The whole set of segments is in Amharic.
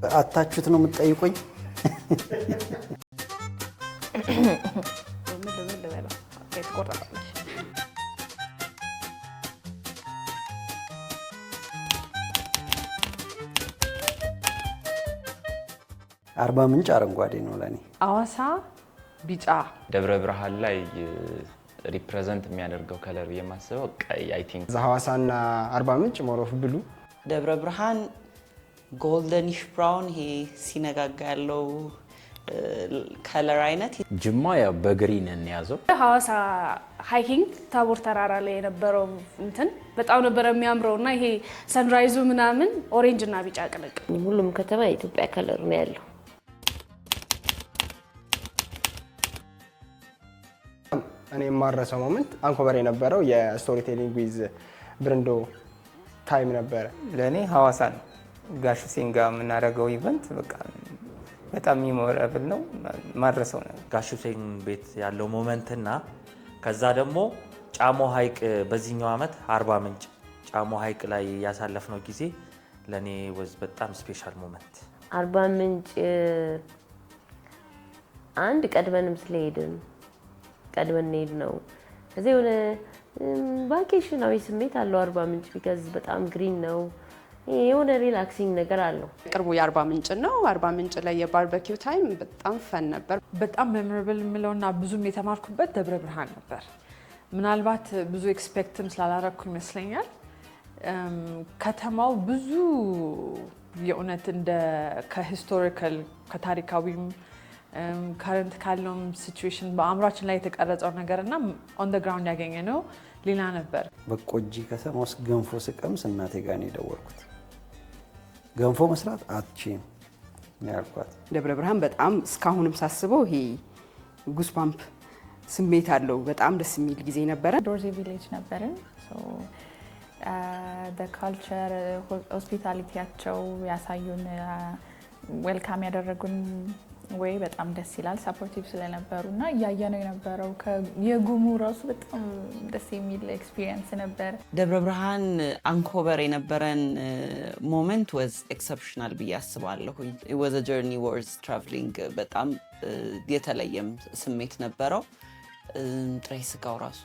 አታችሁት ነው የምትጠይቁኝ? አርባ ምንጭ አረንጓዴ ነው ለኔ። አዋሳ ቢጫ። ደብረ ብርሃን ላይ ሪፕሬዘንት የሚያደርገው ከለር የማስበው ቀይ አይ ቲንክ ሐዋሳና አርባ ምንጭ ሞሮፍ ብሉ። ደብረ ብርሃን ጎልደኒሽ ብራውን ይሄ ሲነጋጋ ያለው ከለር አይነት። ጅማ ያው በግሪን እንያዘው። ሐዋሳ ሃይኪንግ ታቦር ተራራ ላይ የነበረው እንትን በጣም ነበር የሚያምረውና ይሄ ሰንራይዙ ምናምን ኦሬንጅ እና ቢጫ ቅልቅል። ሁሉም ከተማ የኢትዮጵያ ከለር ነው ያለው። እኔ የማረሰው ሞመንት አንኮበር የነበረው የስቶሪ ቴሊንግ ዊዝ ብርንዶ ታይም ነበረ። ለኔ ሐዋሳ ነው። ጋሽ ሁሴን ጋር የምናደርገው ኢቨንት በቃ በጣም የሚሞረብል ነው። ማድረሰው ነው ጋሽ ሁሴን ቤት ያለው ሞመንትና ከዛ ደግሞ ጫሞ ሐይቅ በዚህኛው አመት አርባ ምንጭ ጫሞ ሐይቅ ላይ ያሳለፍነው ጊዜ ለኔ ወዝ በጣም ስፔሻል ሞመንት። አርባ ምንጭ አንድ ቀድመንም ስለሄድን ቀድመን ሄድ ነው እዚህ የሆነ ቫኬሽናዊ ስሜት አለው አርባ ምንጭ ቢካዝ በጣም ግሪን ነው። የሆነ ሪላክሲንግ ነገር አለው። ቅርቡ የአርባ ምንጭ ነው። አርባ ምንጭ ላይ የባርበኪው ታይም በጣም ፈን ነበር። በጣም ሜሞራብል የምለውና ብዙም የተማርኩበት ደብረ ብርሃን ነበር። ምናልባት ብዙ ኤክስፔክትም ስላላረኩ ይመስለኛል። ከተማው ብዙ የእውነት እንደ ከሂስቶሪካል ከታሪካዊም ከረንት ካለውም ሲቹዌሽን በአእምሯችን ላይ የተቀረጸው ነገርና ኦን ዘ ግራውንድ ያገኘነው ሌላ ነበር። በቆጂ ከተማ ውስጥ ገንፎ ስቀምስ እናቴ ጋር ነው የደወልኩት። ገንፎ መስራት አትችይም ያልኳት። ደብረ ብርሃን በጣም እስካሁንም ሳስበው ይሄ ጉስባምፕ ስሜት አለው። በጣም ደስ የሚል ጊዜ ነበረ። ዶርዜ ቪሌጅ ነበርን። ካልቸር ሆስፒታሊቲያቸው ያሳዩን ዌልካም ያደረጉን ወይ በጣም ደስ ይላል። ሰፖርቲቭ ስለነበሩና እያየነው የነበረው የጉሙ ራሱ በጣም ደስ የሚል ኤክስፒሪየንስ ነበር። ደብረ ብርሃን አንኮበር የነበረን ሞመንት ወዝ ኤክሰፕሽናል ብዬ አስባለሁ። it was a journey worth traveling። በጣም የተለየም ስሜት ነበረው። ጥሬ ስጋው ራሱ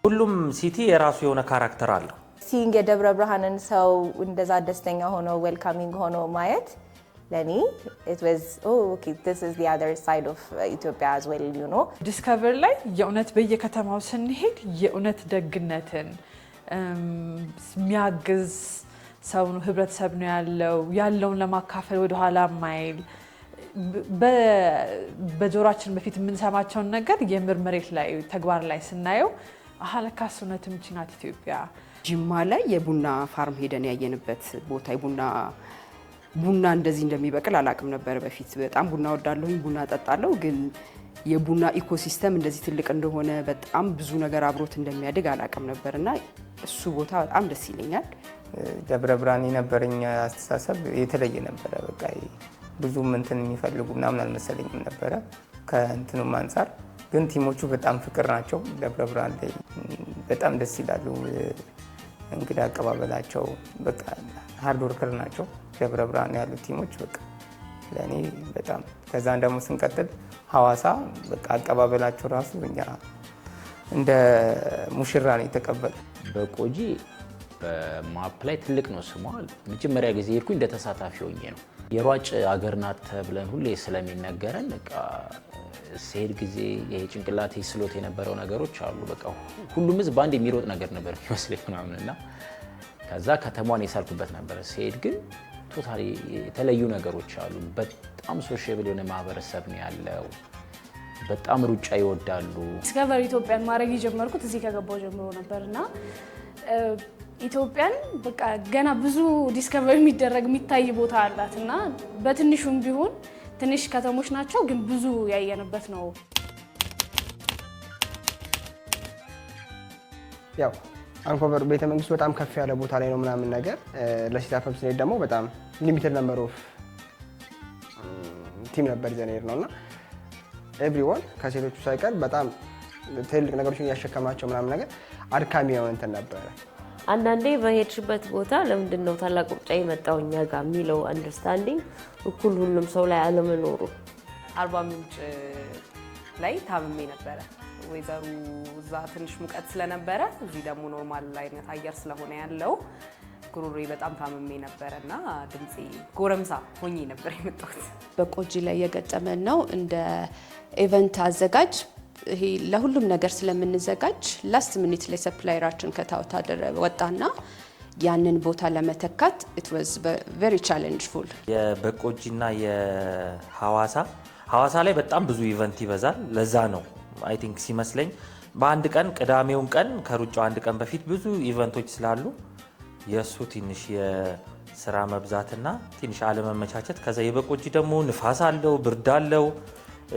ሁሉም ሲቲ የራሱ የሆነ ካራክተር አለው። ሲንግ የደብረ ብርሃንን ሰው እንደዛ ደስተኛ ሆኖ ዌልካሚንግ ሆኖ ማየት ለኔ it was okay, this is the other side of Ethiopia as well, you know። ዲስከቨር ላይ የእውነት በየከተማው ስንሄድ የእውነት ደግነትን የሚያግዝ ሰው ነው፣ ህብረተሰብ ነው ያለውን ለማካፈል ወደኋላ ማይል በጆሮአችን በፊት የምንሰማቸውን ነገር የምርመሬት ላይ ተግባር ላይ ስናየው አለካስ እውነትም እቺ ናት ኢትዮጵያ። ጅማ ላይ የቡና ፋርም ሄደን ያየንበት ቦታ ቡና እንደዚህ እንደሚበቅል አላቅም ነበር በፊት። በጣም ቡና ወዳለሁኝ፣ ቡና ጠጣለሁ፣ ግን የቡና ኢኮሲስተም እንደዚህ ትልቅ እንደሆነ በጣም ብዙ ነገር አብሮት እንደሚያድግ አላቅም ነበርና እሱ ቦታ በጣም ደስ ይለኛል። ደብረ ብርሃን የነበረኝ አስተሳሰብ የተለየ ነበረ። በቃ ብዙም እንትን የሚፈልጉ ምናምን አልመሰለኝም ነበረ ከእንትኑም አንፃር። ግን ቲሞቹ በጣም ፍቅር ናቸው። ደብረ ብርሃን ላይ በጣም ደስ ይላሉ። እንግዳ አቀባበላቸው በቃ ሃርድ ወርከር ናቸው። ደብረ ብርሃን ያሉት ቲሞች በቃ ለኔ በጣም ከዛን ደግሞ ስንቀጥል ሐዋሳ በቃ አቀባበላቸው ራሱ እኛ እንደ ሙሽራ ነው የተቀበሉ። በቆጂ በማፕ ላይ ትልቅ ነው ስሟ። መጀመሪያ ጊዜ ሄድኩኝ እንደ ተሳታፊ ሆኜ ነው። የሯጭ አገር ናት ብለን ሁሌ ስለሚነገረን በቃ ሲሄድ ጊዜ ይሄ ጭንቅላቴ ስሎት የነበረው ነገሮች አሉ። በቃ ሁሉም ህዝብ በአንድ የሚሮጥ ነገር ነበር የሚመስለኝ ምናምንና ከዛ ከተማዋን የሳልኩበት ነበር። ሲሄድ ግን ቶታሊ የተለዩ ነገሮች አሉ። በጣም ሶሻብል የሆነ ማህበረሰብ ነው ያለው። በጣም ሩጫ ይወዳሉ። ዲስከቨር ኢትዮጵያን ማድረግ የጀመርኩት እዚህ ከገባው ጀምሮ ነበርና ኢትዮጵያን በቃ ገና ብዙ ዲስከቨር የሚደረግ የሚታይ ቦታ አላትና በትንሹም ቢሆን ትንሽ ከተሞች ናቸው ግን ብዙ ያየንበት ነው። ያው አንኮበር ቤተመንግስቱ በጣም ከፍ ያለ ቦታ ላይ ነው ምናምን ነገር። ለሲታፈም ስንሄድ ደግሞ በጣም ሊሚትድ ነምበር ኦፍ ቲም ነበር ይዘን ሄድ ነውና ኤቭሪዋን ከሴቶቹ ሳይቀር በጣም ትልልቅ ነገሮችን እያሸከማቸው ምናምን ነገር አድካሚ የሆነ እንትን ነበረ። አንዳንዴ በሄድሽበት ቦታ ለምንድን ነው ታላቅ ሩጫ የመጣው እኛ ጋር የሚለው አንደርስታንዲንግ እኩል ሁሉም ሰው ላይ አለመኖሩ። አርባ ምንጭ ላይ ታምሜ ነበረ። ወይዘሩ እዛ ትንሽ ሙቀት ስለነበረ እዚህ ደግሞ ኖርማል አይነት አየር ስለሆነ ያለው ጉሮሮዬ በጣም ታምሜ ነበረና ድምፄ ጎረምሳ ሆኜ ነበር የመጣሁት። በቆጂ ላይ የገጠመን ነው። እንደ ኢቨንት አዘጋጅ ይሄ ለሁሉም ነገር ስለምንዘጋጅ ላስት ሚኒት ላይ ሰፕላየራችን ከታውታ ወጣና ያንን ቦታ ለመተካት it was very challengeful። የበቆጂና የሐዋሳ ላይ በጣም ብዙ ኢቨንት ይበዛል። ለዛ ነው አይ ቲንክ ሲመስለኝ በአንድ ቀን ቅዳሜውን ቀን ከሩጫው አንድ ቀን በፊት ብዙ ኢቨንቶች ስላሉ የእሱ ትንሽ የስራ መብዛትና ትንሽ አለመመቻቸት፣ ከዛ የበቆጂ ደግሞ ንፋስ አለው፣ ብርድ አለው፣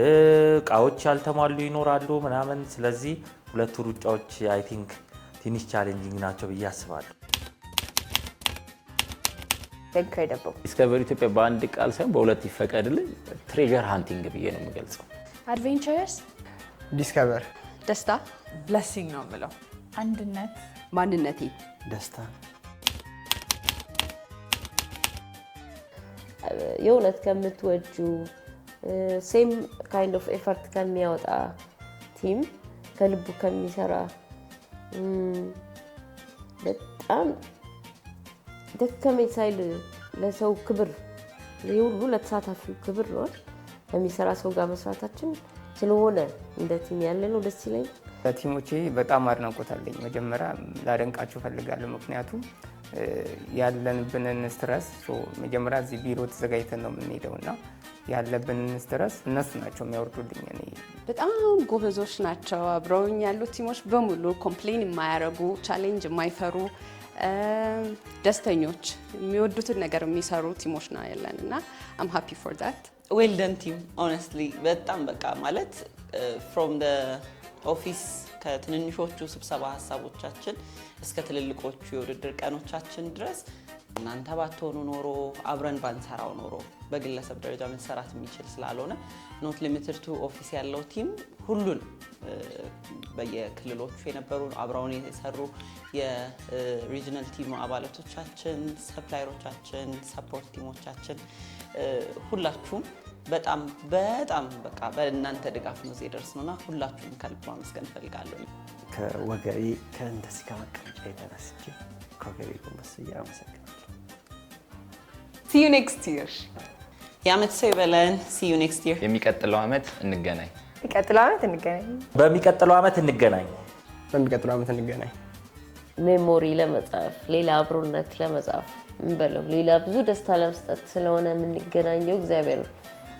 እቃዎች ያልተሟሉ ይኖራሉ ምናምን። ስለዚህ ሁለቱ ሩጫዎች አይ ቲንክ ትንሽ ቻሌንጂንግ ናቸው ብዬ አስባለሁ። ዲስከቨሪ ኢትዮጵያ በአንድ ቃል ሳይሆን በሁለት ይፈቀድልኝ ትሬዠር ሃንቲንግ ብዬ ነው የምገልጸው። አድቬንቸርስ፣ ዲስከቨር፣ ደስታ፣ ብለሲንግ ነው የምለው። አንድነት፣ ማንነቴ፣ ደስታ፣ የእውነት ከምትወጁ ሴም ካይንድ ኦፍ ኤፈርት ከሚያወጣ ቲም ከልቡ ከሚሰራ በጣም ደከመኝ ሳይል ለሰው ክብር ሁሉ ለተሳታፊው ክብር ነው ከሚሰራ ሰው ጋር መስራታችን ስለሆነ እንደ ቲም ያለ ነው ደስ ይለኝ። ለቲሞቼ በጣም አድናቆት አለኝ። መጀመሪያ ላደንቃቸው ፈልጋለሁ። ምክንያቱም ያለንብንን ስትረስ መጀመሪያ እዚህ ቢሮ ተዘጋጅተን ነው የምንሄደው እና ያለብንን ስትረስ እነሱ ናቸው የሚያወርዱልኝ። እኔ በጣም ጎበዞች ናቸው። አብረውኝ ያሉት ቲሞች በሙሉ ኮምፕሌን የማያረጉ ቻሌንጅ የማይፈሩ ደስተኞች የሚወዱትን ነገር የሚሰሩ ቲሞች ነው ያለን እና አም ሃፒ ፎር ዳት። ዌል ደን ቲም ኦነስትሊ በጣም በቃ ማለት ፍሮም ደ ኦፊስ ከትንንሾቹ ስብሰባ ሀሳቦቻችን እስከ ትልልቆቹ የውድድር ቀኖቻችን ድረስ እናንተ ባትሆኑ ኖሮ አብረን ባንሰራው ኖሮ በግለሰብ ደረጃ መሰራት የሚችል ስላልሆነ ኖት ሊሚትድ ቱ ኦፊስ ያለው ቲም ሁሉን በየክልሎቹ የነበሩ አብረውን የሰሩ የሪጅናል ቲም አባላቶቻችን፣ ሰፕላየሮቻችን፣ ሰፖርት ቲሞቻችን ሁላችሁም በጣም በቃ በእናንተ ድጋፍ ነው እዚህ ደርስ ነውና ሁላችሁም ከልብ ማመስገን እፈልጋለሁ። ከወገቤ ከእንደዚህ ከመቀመጫ የተነስቼ ከወገቤ ጎንበስ ብዬ አመሰግናለሁ። See you next year። የዓመት ሰው ይበለን። See you next year። የሚቀጥለው ዓመት እንገናኝ። በሚቀጥለው ዓመት እንገናኝ። ሜሞሪ ለመጻፍ ሌላ አብሮነት ለመጻፍ እንበለው ሌላ ብዙ ደስታ ለመስጠት ስለሆነ የምንገናኘው እግዚአብሔር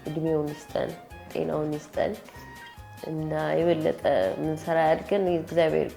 እድሜውን ይስጠን፣ ጤናውን ይስጠን እና የበለጠ ምንሰራ ያድርገን። እግዚአብሔር